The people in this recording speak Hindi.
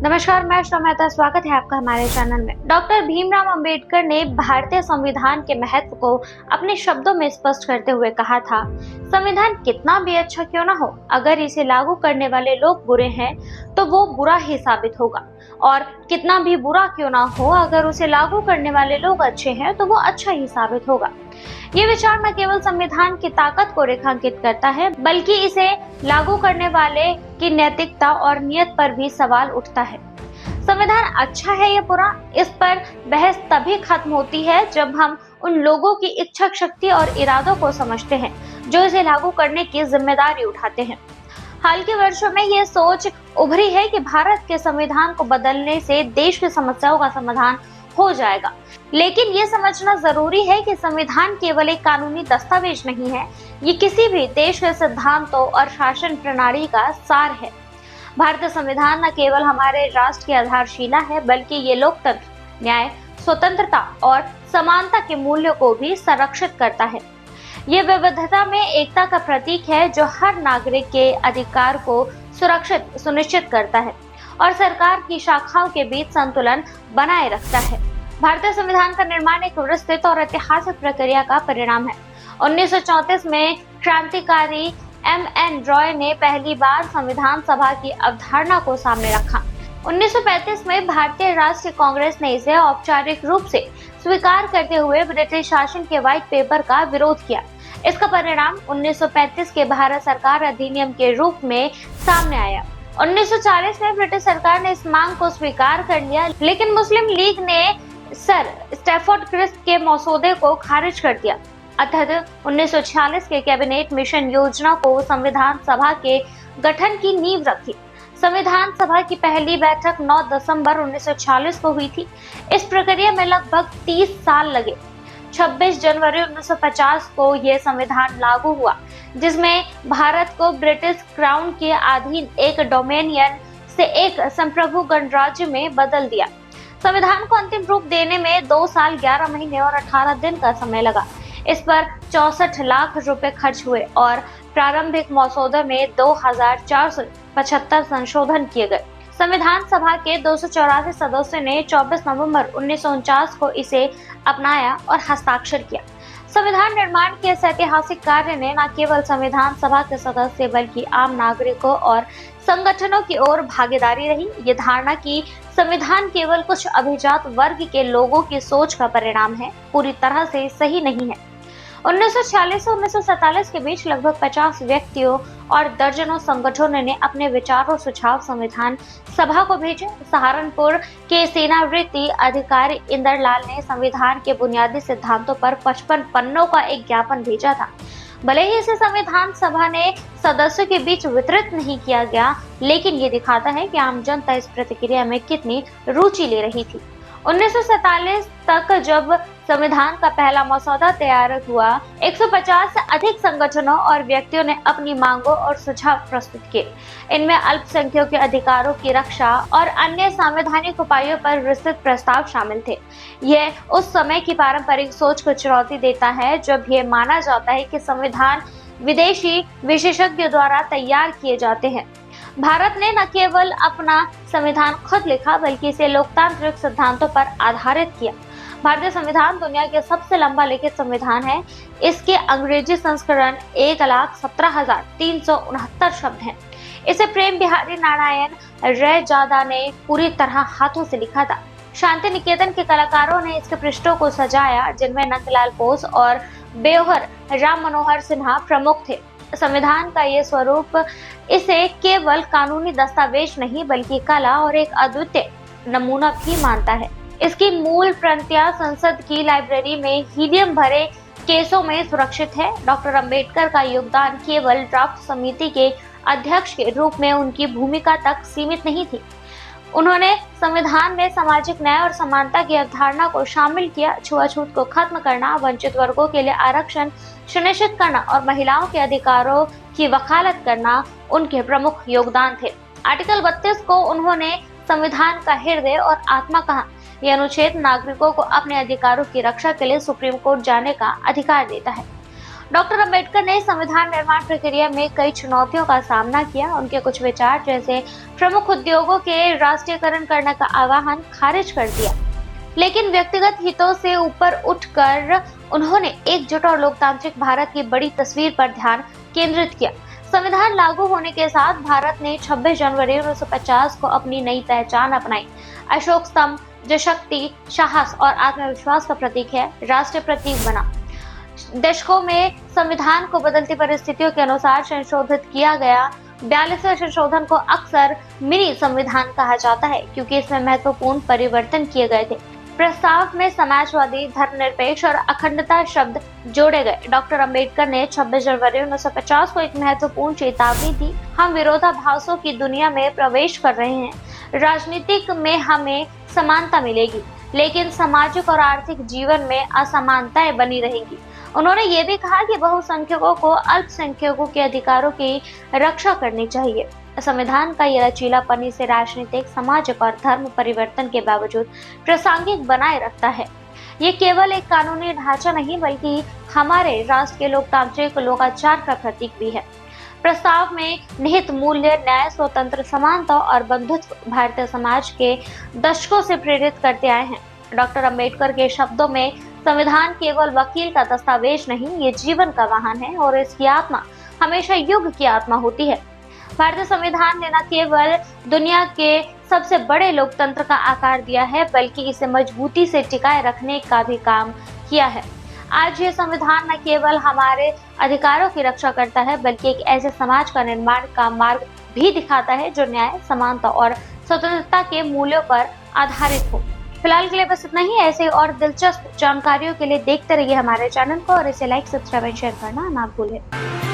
नमस्कार, मैं श्वेता मेहता। स्वागत है आपका हमारे चैनल में। डॉक्टर भीमराव अंबेडकर ने भारतीय संविधान के महत्व को अपने शब्दों में स्पष्ट करते हुए कहा था, संविधान कितना भी अच्छा क्यों ना हो, अगर इसे लागू करने वाले लोग बुरे हैं तो वो बुरा ही साबित होगा, और कितना भी बुरा क्यों ना हो, अगर उसे लागू करने वाले लोग अच्छे हैं तो वो अच्छा ही साबित होगा। ये विचार न केवल संविधान की ताकत को रेखांकित करता है, बल्कि इसे लागू करने वाले की नैतिकता और नियत पर भी सवाल उठता है। संविधान अच्छा है या बुरा, इस पर बहस तभी खत्म होती है जब हम उन लोगों की इच्छा शक्ति और इरादों को समझते हैं जो इसे लागू करने की जिम्मेदारी उठाते हैं। हाल के वर्षों में यह सोच उभरी है कि भारत के संविधान को बदलने से देश की समस्याओं का समाधान हो जाएगा, लेकिन ये समझना जरूरी है कि संविधान केवल एक कानूनी दस्तावेज नहीं है, ये किसी भी देश के सिद्धांतों और शासन प्रणाली का सार है। भारतीय संविधान न केवल हमारे राष्ट्र की आधारशिला है, बल्कि ये लोकतंत्र, न्याय, स्वतंत्रता और समानता के मूल्यों को भी संरक्षित करता है। ये विविधता में एकता का प्रतीक है जो हर नागरिक के अधिकार को सुनिश्चित करता है और सरकार की शाखाओं के बीच संतुलन बनाए रखता है। भारतीय संविधान का निर्माण एक विस्तृत और ऐतिहासिक प्रक्रिया का परिणाम है। 1934 में क्रांतिकारी M.N. रॉय ने पहली बार संविधान सभा की अवधारणा को सामने रखा। 1935 में भारतीय राष्ट्रीय कांग्रेस ने इसे औपचारिक रूप से स्वीकार करते हुए ब्रिटिश शासन के व्हाइट पेपर का विरोध किया। इसका परिणाम 1935 के भारत सरकार अधिनियम के रूप में सामने आया। 1940 में ब्रिटिश सरकार ने इस मांग को स्वीकार कर लिया, लेकिन मुस्लिम लीग ने सर स्टैफोर्ड क्रिप्स के मसौदे को खारिज कर दिया। अतः 1946 के कैबिनेट मिशन योजना को संविधान सभा के गठन की नींव रखी। संविधान सभा की पहली बैठक 9 दिसंबर 1946 को हुई थी। इस प्रक्रिया में लगभग 30 साल लगे। 26 जनवरी 1950 को यह संविधान लागू हुआ, जिसमें भारत को ब्रिटिश क्राउन के अधीन एक डोमिनियन से एक संप्रभु गणराज्य में बदल दिया। संविधान को अंतिम रूप देने में 2 साल 11 महीने और 18 दिन का समय लगा। इस पर 64 लाख रुपए खर्च हुए और प्रारंभिक मसौदे में 2475 संशोधन किए गए। संविधान सभा के 284 सदस्यों ने 24 नवंबर 1949 को इसे अपनाया और हस्ताक्षर किया। संविधान निर्माण के इस ऐतिहासिक कार्य ने न केवल संविधान सभा के सदस्य बल्कि आम नागरिकों और संगठनों की ओर भागीदारी रही। ये धारणा कि संविधान केवल कुछ अभिजात वर्ग के लोगों की सोच का परिणाम है, पूरी तरह से सही नहीं है। 1946 से 1947 के बीच लगभग 50 व्यक्तियों और दर्जनों संगठनों ने अपने विचार और सुझाव संविधान सभा को भेजे। सहारनपुर के सेनावृत्ति अधिकारी इंदरलाल ने संविधान के बुनियादी सिद्धांतों पर 55 पन्नों का एक ज्ञापन भेजा था। भले ही इसे संविधान सभा ने सदस्यों के बीच वितरित नहीं किया गया, लेकिन ये दिखाता है कि आम जनता इस प्रक्रिया में कितनी रुचि ले रही थी। 1947 तक जब संविधान का पहला मसौदा तैयार हुआ, 150 से अधिक संगठनों और व्यक्तियों ने अपनी मांगों और सुझाव प्रस्तुत किए। इनमें अल्पसंख्यकों के अधिकारों की रक्षा और अन्य संवैधानिक उपायों पर विस्तृत प्रस्ताव शामिल थे। यह उस समय की पारंपरिक सोच को चुनौती देता है जब यह माना जाता है कि संविधान विदेशी विशेषज्ञों द्वारा तैयार किए जाते हैं। भारत ने न केवल अपना संविधान खुद लिखा, बल्कि इसे लोकतांत्रिक सिद्धांतों पर आधारित किया। भारतीय संविधान दुनिया के सबसे लंबा लिखित संविधान है। इसके अंग्रेजी संस्करण 1,17,369 शब्द हैं। इसे प्रेम बिहारी नारायण रैजादा ने पूरी तरह हाथों से लिखा था। शांति निकेतन के कलाकारों ने इसके पृष्ठों को सजाया, जिनमें नंदलाल बोस और बेओहर राम मनोहर सिन्हा प्रमुख थे। संविधान का ये स्वरूप इसे केवल कानूनी दस्तावेज नहीं, बल्कि कला और एक अद्वितीय नमूना भी मानता है। इसकी मूल प्रतियां संसद की लाइब्रेरी में हीलियम भरे केसों में सुरक्षित है। डॉक्टर अंबेडकर का योगदान केवल ड्राफ्ट समिति के अध्यक्ष के रूप में उनकी भूमिका तक सीमित नहीं थी। उन्होंने संविधान में सामाजिक न्याय और समानता की अवधारणा को शामिल किया। छुआछूत को खत्म करना, वंचित वर्गों के लिए आरक्षण सुनिश्चित करना और महिलाओं के अधिकारों की वकालत करना उनके प्रमुख योगदान थे। आर्टिकल 32 को उन्होंने संविधान का हृदय और आत्मा कहा। यह अनुच्छेद नागरिकों को अपने अधिकारों की रक्षा के लिए सुप्रीम कोर्ट जाने का अधिकार देता है। डॉक्टर अंबेडकर ने संविधान निर्माण प्रक्रिया में कई चुनौतियों का सामना किया। उनके कुछ विचार जैसे प्रमुख उद्योगों के राष्ट्रीयकरण करने का आह्वान खारिज कर दिया, लेकिन व्यक्तिगत हितों से ऊपर उठकर उन्होंने एकजुट और लोकतांत्रिक भारत की बड़ी तस्वीर पर ध्यान केंद्रित किया। संविधान लागू होने के साथ भारत ने 26 जनवरी 1950 को अपनी नई पहचान अपनाई। अशोक स्तंभ, जो शक्ति, साहस और आत्मविश्वास का प्रतीक है, राष्ट्रीय प्रतीक बना। दशकों में संविधान को बदलती परिस्थितियों के अनुसार संशोधित किया गया। 42वें संशोधन को अक्सर मिनी संविधान कहा जाता है क्योंकि इसमें महत्वपूर्ण परिवर्तन किए गए थे। प्रस्ताव में समाजवादी, धर्मनिरपेक्ष और अखंडता शब्द जोड़े गए। डॉक्टर अंबेडकर ने 26 जनवरी 1950 को एक महत्वपूर्ण चेतावनी दी। हम विरोधाभासों की दुनिया में प्रवेश कर रहे हैं। राजनीतिक में हमें समानता मिलेगी, लेकिन सामाजिक और आर्थिक जीवन में असमानताएं बनी रहेंगी। उन्होंने ये भी कहा कि बहुसंख्यकों को अल्पसंख्यकों के अधिकारों की रक्षा करनी चाहिए। संविधान का ये लचीलापन इसे राजनीतिक, सामाजिक और धर्म परिवर्तन के बावजूद प्रासंगिक बनाए रखता है। ये केवल एक कानूनी ढांचा नहीं बल्कि हमारे राष्ट्र के लोकतांत्रिक लोकाचार का प्रतीक भी है। प्रस्ताव में निहित मूल्य न्याय, स्वतंत्र, समानता और बंधुत्व भारतीय समाज के दशकों से प्रेरित करते आए हैं। डॉक्टर अंबेडकर के शब्दों में संविधान केवल वकील का दस्तावेज नहीं, ये जीवन का वाहन है और इसकी आत्मा हमेशा युग की आत्मा होती है। भारतीय संविधान ने न केवल दुनिया के सबसे बड़े लोकतंत्र का आकार दिया है, बल्कि इसे मजबूती से टिकाए रखने का भी काम किया है। आज ये संविधान न केवल हमारे अधिकारों की रक्षा करता है, बल्कि एक ऐसे समाज का निर्माण का मार्ग भी दिखाता है जो न्याय, समानता और स्वतंत्रता के मूल्यों पर आधारित हो। फिलहाल के लिए बस इतना ही। ऐसे और दिलचस्प जानकारियों के लिए देखते रहिए हमारे चैनल को और इसे लाइक, सब्सक्राइब एंड शेयर करना ना भूलें।